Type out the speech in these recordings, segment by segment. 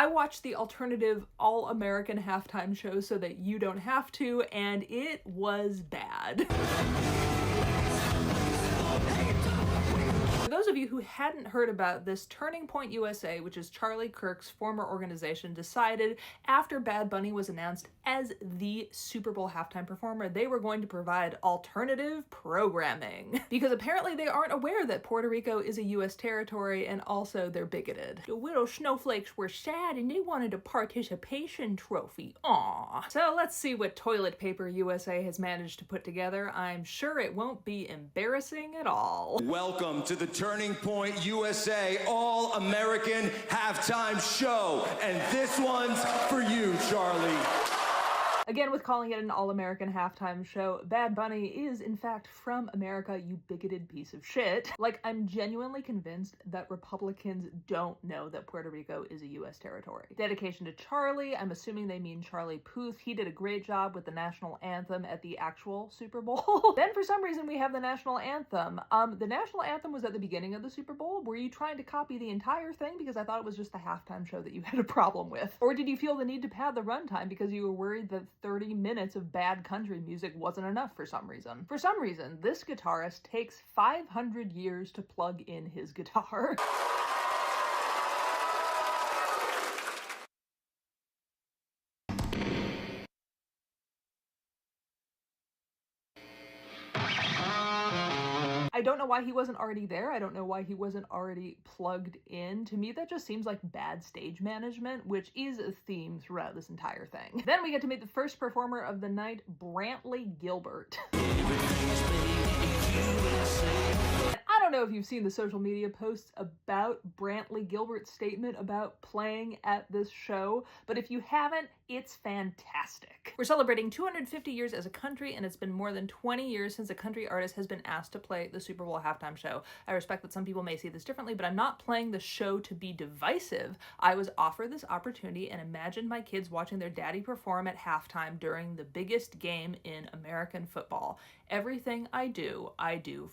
I watched the alternative all-American halftime show so that you don't have to, and it was bad. For those of you who hadn't heard about this, Turning Point USA, which is Charlie Kirk's former organization, decided after Bad Bunny was announced as the Super Bowl halftime performer, they were going to provide alternative programming. Because apparently they aren't aware that Puerto Rico is a US territory, and also they're bigoted. The little snowflakes were sad and they wanted a participation trophy. Aww. So let's see what Toilet Paper USA has managed to put together. I'm sure it won't be embarrassing at all. Welcome to the Turning Point USA All-American Halftime Show. And this one's for you, Charlie. Again, with calling it an all-American halftime show, Bad Bunny is, in fact, from America, you bigoted piece of shit. Like, I'm genuinely convinced that Republicans don't know that Puerto Rico is a US territory. Dedication to Charlie, I'm assuming they mean Charlie Puth. He did a great job with the national anthem at the actual Super Bowl. Then, for some reason, we have the national anthem. The national anthem was at the beginning of the Super Bowl. Were you trying to copy the entire thing? Because I thought it was just the halftime show that you had a problem with. Or did you feel the need to pad the runtime because you were worried that 30 minutes of bad country music wasn't enough for some reason? For some reason, this guitarist takes 500 years to plug in his guitar. I don't know why he wasn't already there. I don't know why he wasn't already plugged in. To me, that just seems like bad stage management, which is a theme throughout this entire thing. Then we get to meet the first performer of the night, Brantley Gilbert. I don't know if you've seen the social media posts about Brantley Gilbert's statement about playing at this show, but if you haven't, it's fantastic. We're celebrating 250 years as a country, and it's been more than 20 years since a country artist has been asked to play the Super Bowl halftime show. I respect that some people may see this differently, but I'm not playing the show to be divisive. I was offered this opportunity and imagined my kids watching their daddy perform at halftime during the biggest game in American football. Everything I do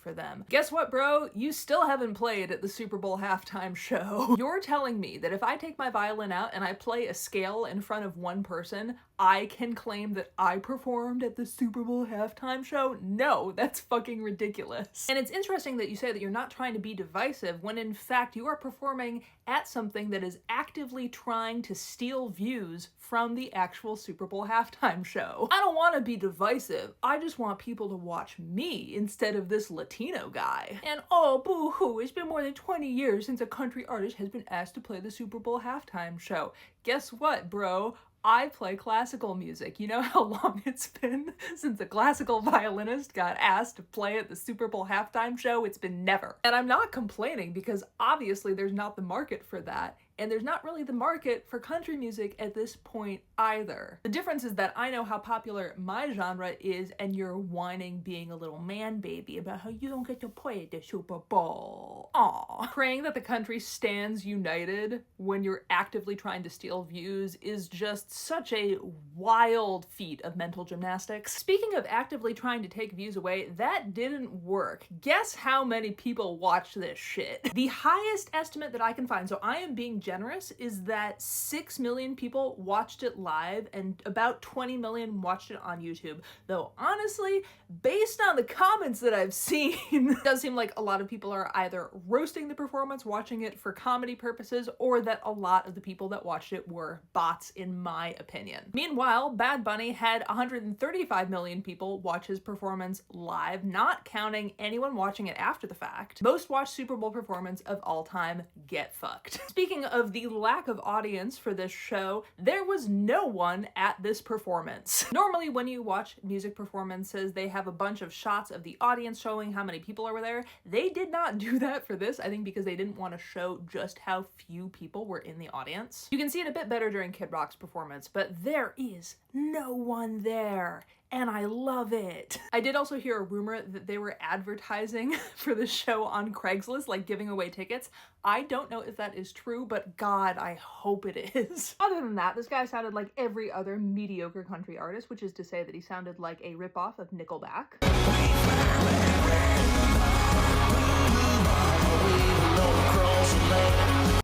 for them. Guess what, bro? You still haven't played at the Super Bowl halftime show. You're telling me that if I take my violin out and I play a scale in front of one person, I can claim that I performed at the Super Bowl halftime show? No, that's fucking ridiculous. And it's interesting that you say that you're not trying to be divisive when in fact you are performing at something that is actively trying to steal views from the actual Super Bowl halftime show. I don't want to be divisive. I just want people to watch me instead of this Latino guy. And oh, boo-hoo, it's been more than 20 years since a country artist has been asked to play the Super Bowl halftime show. Guess what, bro? I play classical music. You know how long it's been since a classical violinist got asked to play at the Super Bowl halftime show? It's been never. And I'm not complaining because obviously there's not the market for that. And there's not really the market for country music at this point either. The difference is that I know how popular my genre is, and you're whining being a little man baby about how you don't get to play at the Super Bowl. Aww. Praying that the country stands united when you're actively trying to steal views is just such a wild feat of mental gymnastics. Speaking of actively trying to take views away, that didn't work. Guess how many people watched this shit? The highest estimate that I can find, so I am being generous, is that 6 million people watched it live and about 20 million watched it on YouTube. Though honestly, based on the comments that I've seen, it does seem like a lot of people are either roasting the performance, watching it for comedy purposes, or that a lot of the people that watched it were bots, in my opinion. Meanwhile, Bad Bunny had 135 million people watch his performance live, not counting anyone watching it after the fact. Most watched Super Bowl performance of all time, get fucked. Speaking of the lack of audience for this show, there was no one at this performance. Normally when you watch music performances, they have a bunch of shots of the audience showing how many people are there. They did not do that for this, I think because they didn't want to show just how few people were in the audience. You can see it a bit better during Kid Rock's performance, but there is no one there. And I love it. I did also hear a rumor that they were advertising for the show on Craigslist, like giving away tickets. I don't know if that is true, but God, I hope it is. Other than that, this guy sounded like every other mediocre country artist, which is to say that he sounded like a ripoff of Nickelback.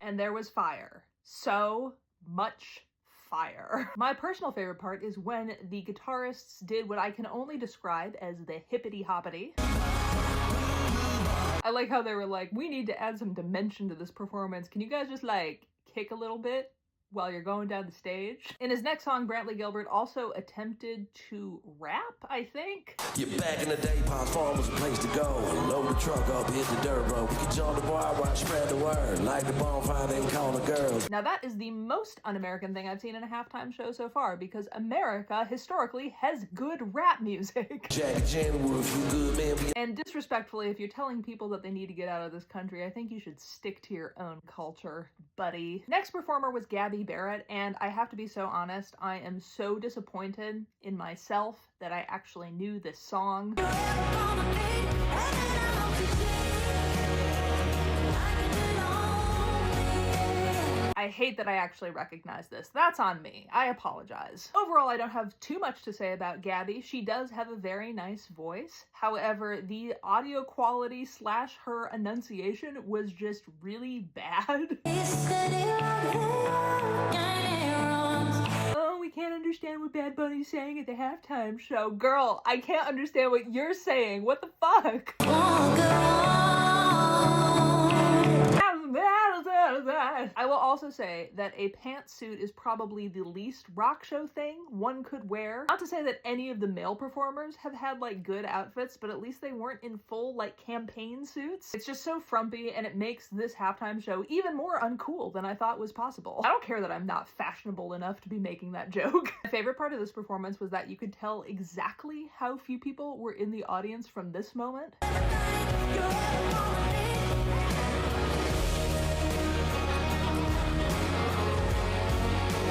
And there was fire. So much fire. My personal favorite part is when the guitarists did what I can only describe as the hippity hoppity. I like how they were like, we need to add some dimension to this performance. Can you guys just like kick a little bit while you're going down the stage? In his next song, Brantley Gilbert also attempted to rap, I think. Yeah, back in the day, Pond Farm was a place to go. Load the truck up, hit the dirt road. We could join the bar while spread the word. Like the bonfire, then call the girls. Now that is the most un-American thing I've seen in a halftime show so far, because America historically has good rap music. Jack Jen, were a few good men. And disrespectfully, if you're telling people that they need to get out of this country, I think you should stick to your own culture, buddy. Next performer was Gabby Barrett, and I have to be so honest, I am so disappointed in myself that I actually knew this song. I hate that I actually recognize this. That's on me. I apologize. Overall, I don't have too much to say about Gabby. She does have a very nice voice. However, the audio quality / her enunciation was just really bad. Oh, we can't understand what Bad Bunny's saying at the halftime show. Girl, I can't understand what you're saying. What the fuck? I will also say that a pantsuit is probably the least rock show thing one could wear. Not to say that any of the male performers have had like good outfits, but at least they weren't in full like campaign suits. It's just so frumpy, and it makes this halftime show even more uncool than I thought was possible. I don't care that I'm not fashionable enough to be making that joke. My favorite part of this performance was that you could tell exactly how few people were in the audience from this moment.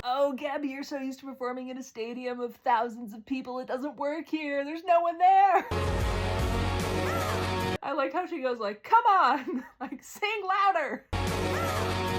Oh, Gabby, you're so used to performing in a stadium of thousands of people. It doesn't work here. There's no one there. I like how she goes like, come on, like sing louder.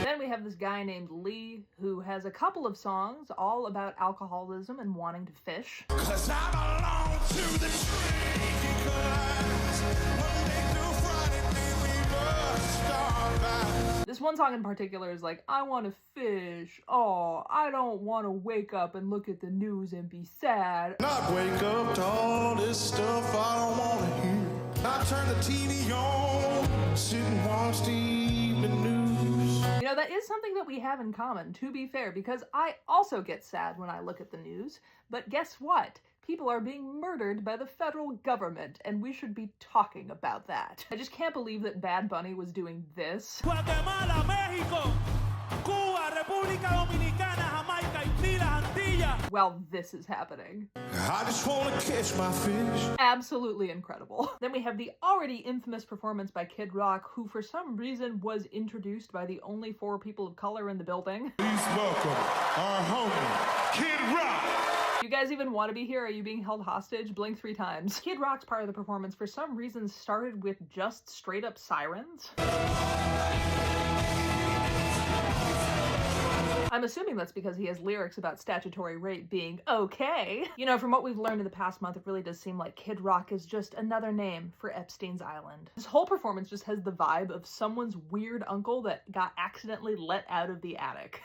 Then we have this guy named Lee who has a couple of songs all about alcoholism and wanting to fish. 'Cause I belong to the tree class. Monday through Friday, we must start by. This one song in particular is like, I want to fish. Oh, I don't want to wake up and look at the news and be sad. Not wake up to all this stuff I don't want to hear. Not turn the TV on, sit and watch the evening news. You know, that is something that we have in common, to be fair, because I also get sad when I look at the news. But guess what? People are being murdered by the federal government, and we should be talking about that. I just can't believe that Bad Bunny was doing this. Guatemala, Mexico, Cuba, República Dominicana, Jamaica, y Trinidad, Antillas. While this is happening. I just want to catch my fish. Absolutely incredible. Then we have the already infamous performance by Kid Rock, who for some reason was introduced by the only 4 people of color in the building. Please welcome our homie, Kid Rock. You guys even want to be here? Are you being held hostage? Blink 3 times. Kid Rock's part of the performance for some reason started with just straight up sirens. I'm assuming that's because he has lyrics about statutory rape being okay. You know, from what we've learned in the past month, it really does seem like Kid Rock is just another name for Epstein's Island. This whole performance just has the vibe of someone's weird uncle that got accidentally let out of the attic.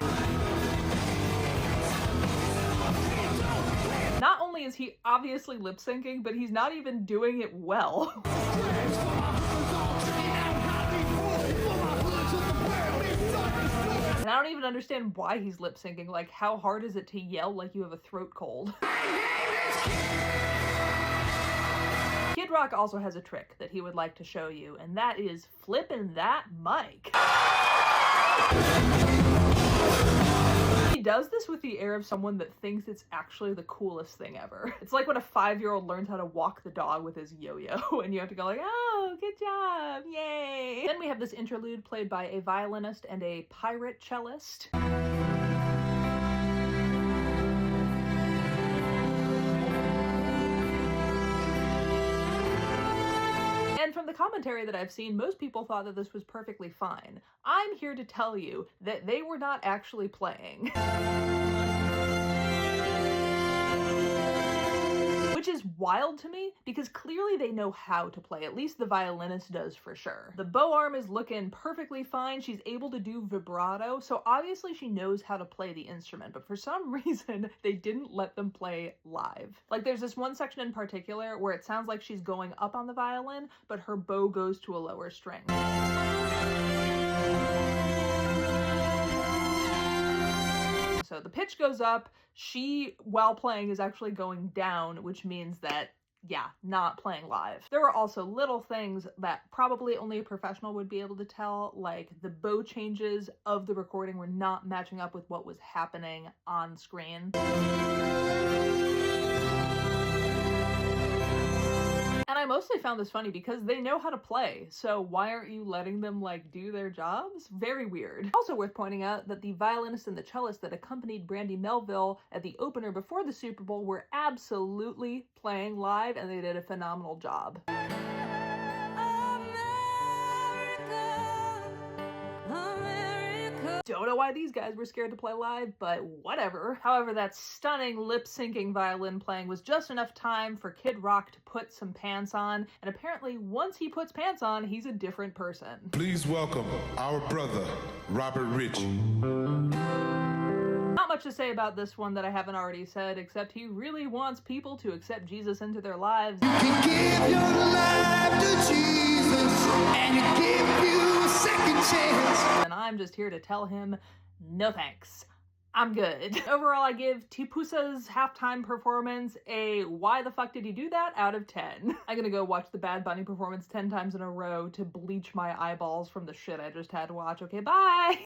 Not only is he obviously lip syncing, but he's not even doing it well. And I don't even understand why he's lip syncing. Like, how hard is it to yell like you have a throat cold? Kid Rock also has a trick that he would like to show you, and that is flipping that mic. He does this with the air of someone that thinks it's actually the coolest thing ever. It's like when a 5-year-old learns how to walk the dog with his yo-yo, and you have to go like, oh, good job, yay. Then we have this interlude played by a violinist and a pirate cellist. And from the commentary that I've seen, most people thought that this was perfectly fine. I'm here to tell you that they were not actually playing. Which is wild to me because clearly they know how to play. At least the violinist does for sure. The bow arm is looking perfectly fine. She's able to do vibrato, so obviously she knows how to play the instrument, but for some reason they didn't let them play live. Like there's this one section in particular where it sounds like she's going up on the violin, but her bow goes to a lower string. So the pitch goes up, she, while playing, is actually going down, which means that, yeah, not playing live. There were also little things that probably only a professional would be able to tell, like the bow changes of the recording were not matching up with what was happening on screen. And I mostly found this funny because they know how to play, so why aren't you letting them, like, do their jobs? Very weird. Also worth pointing out that the violinist and the cellist that accompanied Brandy Melville at the opener before the Super Bowl were absolutely playing live, and they did a phenomenal job. Don't know why these guys were scared to play live, but whatever. However, that stunning lip-syncing violin playing was just enough time for Kid Rock to put some pants on, and apparently once he puts pants on, he's a different person. Please welcome our brother, Robert Rich. Not much to say about this one that I haven't already said, except he really wants people to accept Jesus into their lives. You give your life to Jesus, and you give you a second chance. And I'm just here to tell him, no thanks. I'm good. Overall, I give Tipusa's halftime performance a why the fuck did you do that out of 10. I'm gonna go watch the Bad Bunny performance 10 times in a row to bleach my eyeballs from the shit I just had to watch. Okay, bye!